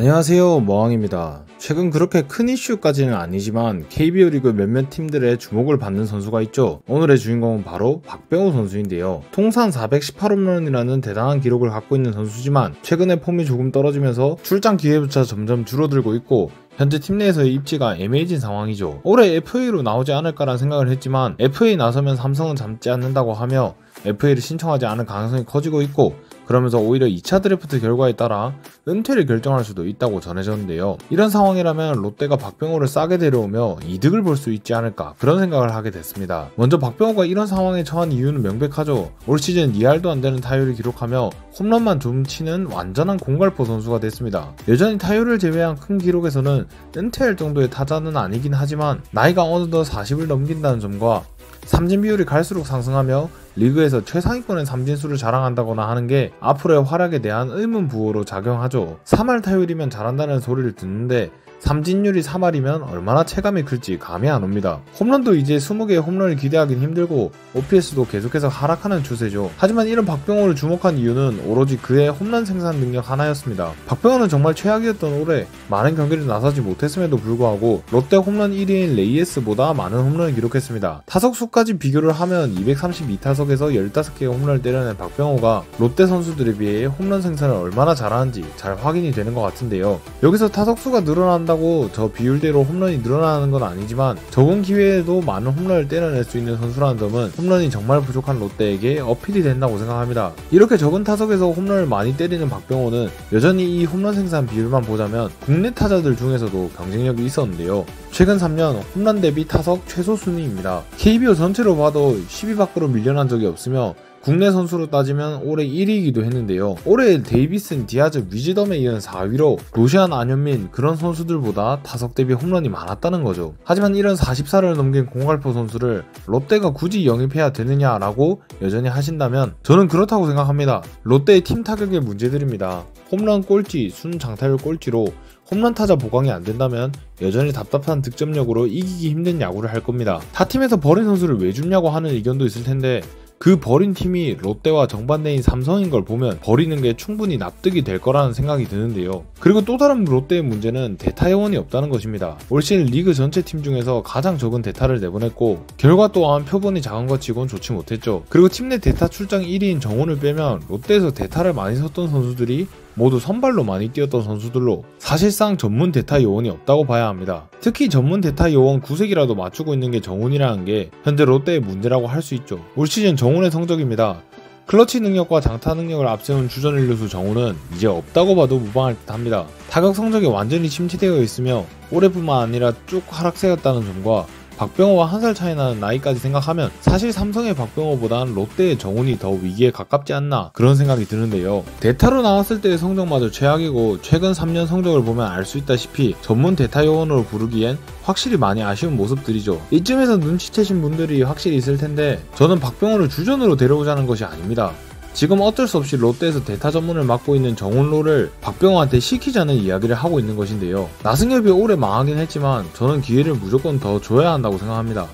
안녕하세요, 머왕입니다. 최근 그렇게 큰 이슈까지는 아니지만 KBO 리그 몇몇 팀들의 주목을 받는 선수가 있죠. 오늘의 주인공은 바로 박병호 선수인데요. 통산 418홈런이라는 대단한 기록을 갖고 있는 선수지만 최근에 폼이 조금 떨어지면서 출장 기회조차 점점 줄어들고 있고 현재 팀 내에서의 입지가 애매해진 상황이죠. 올해 FA로 나오지 않을까라는 생각을 했지만 FA 나서면 삼성은 잡지 않는다고 하며 FA를 신청하지 않을 가능성이 커지고 있고, 그러면서 오히려 2차 드래프트 결과에 따라 은퇴를 결정할 수도 있다고 전해졌는데요. 이런 상황이라면 롯데가 박병호를 싸게 데려오며 이득을 볼 수 있지 않을까, 그런 생각을 하게 됐습니다. 먼저 박병호가 이런 상황에 처한 이유는 명백하죠. 올 시즌 2할도 안 되는 타율을 기록하며 홈런만 좀 치는 완전한 공갈포 선수가 됐습니다. 여전히 타율을 제외한 큰 기록에서는 은퇴할 정도의 타자는 아니긴 하지만 나이가 어느덧 40을 넘긴다는 점과 삼진 비율이 갈수록 상승하며 리그에서 최상위권의 삼진수를 자랑한다거나 하는 게 앞으로의 활약에 대한 의문부호로 작용하죠. 3할 타율이면 잘한다는 소리를 듣는데 삼진율이 3할이면 얼마나 체감이 클지 감이 안 옵니다. 홈런도 이제 20개의 홈런을 기대하긴 힘들고 OPS도 계속해서 하락하는 추세죠. 하지만 이런 박병호를 주목한 이유는 오로지 그의 홈런 생산 능력 하나였습니다. 박병호는 정말 최악이었던 올해 많은 경기를 나서지 못했음에도 불구하고 롯데 홈런 1위인 레이에스보다 많은 홈런을 기록했습니다. 타석수까지 비교를 하면 232타석에서 15개의 홈런을 때려낸 박병호가 롯데 선수들에 비해 홈런 생산을 얼마나 잘하는지 잘 확인이 되는 것 같은데요. 여기서 타석수가 늘어난다고 저 비율대로 홈런이 늘어나는 건 아니지만 적은 기회에도 많은 홈런을 때려낼 수 있는 선수라는 점은 홈런이 정말 부족한 롯데에게 어필이 된다고 생각합니다. 이렇게 적은 타석에서 홈런을 많이 때리는 박병호는 여전히 이 홈런 생산 비율만 보자면 국내 타자들 중에서도 경쟁력이 있었는데요. 최근 3년 홈런 대비 타석 최소 순위입니다. KBO 전체로 봐도 10위 밖으로 밀려난 적이 없으며 국내 선수로 따지면 올해 1위이기도 했는데요. 올해 데이비슨, 디아즈, 위즈덤에 이은 4위로 로시안, 안현민 그런 선수들보다 타석 대비 홈런이 많았다는 거죠. 하지만 이런 44를 넘긴 공갈포 선수를 롯데가 굳이 영입해야 되느냐라고 여전히 하신다면 저는 그렇다고 생각합니다. 롯데의 팀 타격의 문제들입니다. 홈런 꼴찌, 순 장타율 꼴찌로 홈런 타자 보강이 안 된다면 여전히 답답한 득점력으로 이기기 힘든 야구를 할 겁니다. 타 팀에서 버린 선수를 왜 줍냐고 하는 의견도 있을 텐데 그 버린 팀이 롯데와 정반대인 삼성인 걸 보면 버리는 게 충분히 납득이 될 거라는 생각이 드는데요. 그리고 또 다른 롯데의 문제는 대타 요원이 없다는 것입니다. 올 시즌 리그 전체 팀 중에서 가장 적은 대타를 내보냈고 결과 또한 표본이 작은 것 치곤 좋지 못했죠. 그리고 팀 내 대타 출장 1위인 정훈을 빼면 롯데에서 대타를 많이 썼던 선수들이 모두 선발로 많이 뛰었던 선수들로 사실상 전문 대타 요원이 없다고 봐야 합니다. 특히 전문 대타 요원 구색이라도 맞추고 있는 게 정훈이라는 게 현재 롯데의 문제라고 할 수 있죠. 올 시즌 정훈의 성적입니다. 클러치 능력과 장타 능력을 앞세운 주전 1루수 정훈은 이제 없다고 봐도 무방할 듯합니다. 타격 성적이 완전히 침체되어 있으며 올해뿐만 아니라 쭉 하락세였다는 점과 박병호와 한 살 차이 나는 나이까지 생각하면 사실 삼성의 박병호보다는 롯데의 정훈이 더 위기에 가깝지 않나 그런 생각이 드는데요. 대타로 나왔을 때의 성적마저 최악이고 최근 3년 성적을 보면 알 수 있다시피 전문 대타 요원으로 부르기엔 확실히 많이 아쉬운 모습들이죠. 이쯤에서 눈치채신 분들이 확실히 있을 텐데 저는 박병호를 주전으로 데려오자는 것이 아닙니다. 지금 어쩔 수 없이 롯데에서 대타 전문을 맡고 있는 정훈로를 박병호한테 시키자는 이야기를 하고 있는 것인데요. 나승엽이 올해 망하긴 했지만 저는 기회를 무조건 더 줘야 한다고 생각합니다.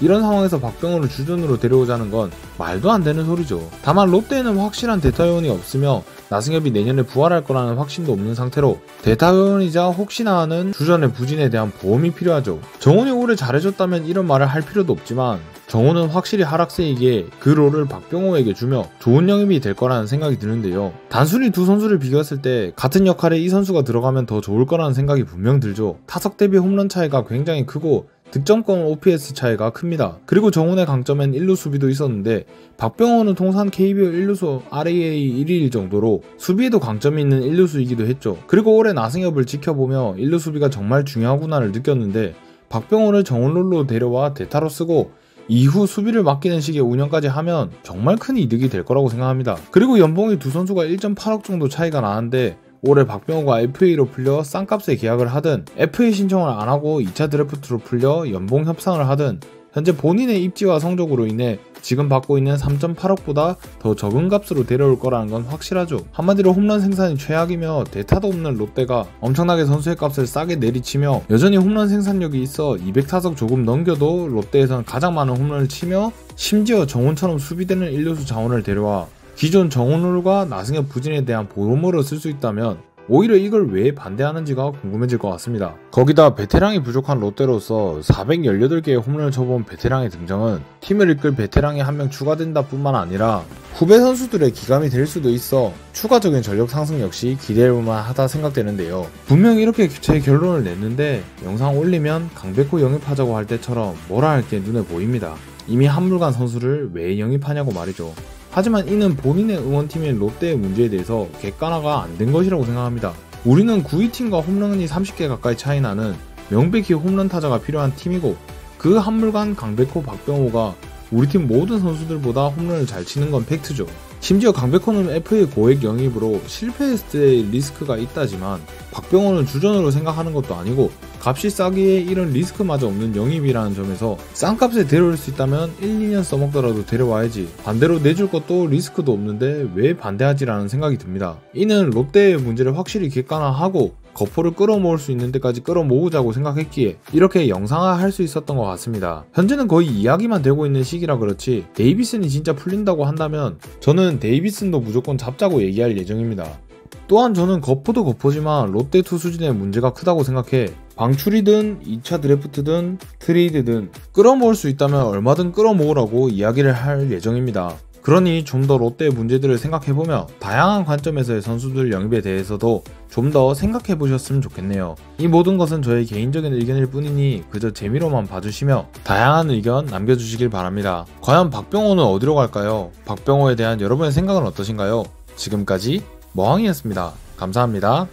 이런 상황에서 박병호를 주전으로 데려오자는 건 말도 안 되는 소리죠. 다만 롯데에는 확실한 대타 요원이 없으며 나승엽이 내년에 부활할 거라는 확신도 없는 상태로 대타 요원이자 혹시나 하는 주전의 부진에 대한 보험이 필요하죠. 정훈이 올해 잘해줬다면 이런 말을 할 필요도 없지만 정훈은 확실히 하락세이기에 그 롤을 박병호에게 주며 좋은 영입이 될 거라는 생각이 드는데요. 단순히 두 선수를 비교했을 때 같은 역할에 이 선수가 들어가면 더 좋을 거라는 생각이 분명 들죠. 타석 대비 홈런 차이가 굉장히 크고 득점권 OPS 차이가 큽니다. 그리고 정훈의 강점엔 1루 수비도 있었는데 박병호는 통산 KBO 1루수 RAA 1위일 정도로 수비에도 강점이 있는 1루수이기도 했죠. 그리고 올해 나승엽을 지켜보며 1루 수비가 정말 중요하구나를 느꼈는데 박병호를 정훈롤로 데려와 대타로 쓰고 이후 수비를 맡기는 식의 운영까지 하면 정말 큰 이득이 될 거라고 생각합니다. 그리고 연봉이 두 선수가 1.8억 정도 차이가 나는데 올해 박병호가 FA로 풀려 싼값에 계약을 하든 FA 신청을 안하고 2차 드래프트로 풀려 연봉 협상을 하든 현재 본인의 입지와 성적으로 인해 지금 받고 있는 3.8억보다 더 적은 값으로 데려올 거라는 건 확실하죠. 한마디로 홈런 생산이 최악이며 대타도 없는 롯데가 엄청나게 선수의 값을 싸게 내리치며 여전히 홈런 생산력이 있어 200타석 조금 넘겨도 롯데에선 가장 많은 홈런을 치며 심지어 정훈처럼 수비되는 1루수 자원을 데려와 기존 정훈룰과 나승엽 부진에 대한 보험으로 쓸 수 있다면 오히려 이걸 왜 반대하는지가 궁금해질 것 같습니다. 거기다 베테랑이 부족한 롯데로서 418개의 홈런을 쳐본 베테랑의 등장은 팀을 이끌 베테랑이 한 명 추가된다 뿐만 아니라 후배 선수들의 기감이 될 수도 있어 추가적인 전력 상승 역시 기대해볼만 하다 생각되는데요. 분명히 이렇게 제 결론을 냈는데 영상 올리면 강백호 영입하자고 할 때처럼 뭐라 할 게 눈에 보입니다. 이미 한물간 선수를 왜 영입하냐고 말이죠. 하지만 이는 본인의 응원팀인 롯데의 문제에 대해서 객관화가 안 된 것이라고 생각합니다. 우리는 9위 팀과 홈런이 30개 가까이 차이 나는 명백히 홈런 타자가 필요한 팀이고 그 한물간 강백호, 박병호가 우리 팀 모든 선수들보다 홈런을 잘 치는 건 팩트죠. 심지어 강백호는 FA 고액 영입으로 실패했을 때의 리스크가 있다지만 박병호는 주전으로 생각하는 것도 아니고 값이 싸기에 이런 리스크마저 없는 영입이라는 점에서 싼 값에 데려올 수 있다면 1, 2년 써먹더라도 데려와야지 반대로 내줄 것도 리스크도 없는데 왜 반대하지라는 생각이 듭니다. 이는 롯데의 문제를 확실히 객관화하고 거포를 끌어모을 수 있는 데까지 끌어모으자고 생각했기에 이렇게 영상화할 수 있었던 것 같습니다. 현재는 거의 이야기만 되고 있는 시기라 그렇지 데이비슨이 진짜 풀린다고 한다면 저는 데이비슨도 무조건 잡자고 얘기할 예정입니다. 또한 저는 거포도 거포지만 롯데 투수진의 문제가 크다고 생각해 방출이든 2차 드래프트든 트레이드든 끌어모을 수 있다면 얼마든 끌어모으라고 이야기를 할 예정입니다. 그러니 좀 더 롯데의 문제들을 생각해보며 다양한 관점에서의 선수들 영입에 대해서도 좀 더 생각해보셨으면 좋겠네요. 이 모든 것은 저의 개인적인 의견일 뿐이니 그저 재미로만 봐주시며 다양한 의견 남겨주시길 바랍니다. 과연 박병호는 어디로 갈까요? 박병호에 대한 여러분의 생각은 어떠신가요? 지금까지 머항이었습니다. 감사합니다.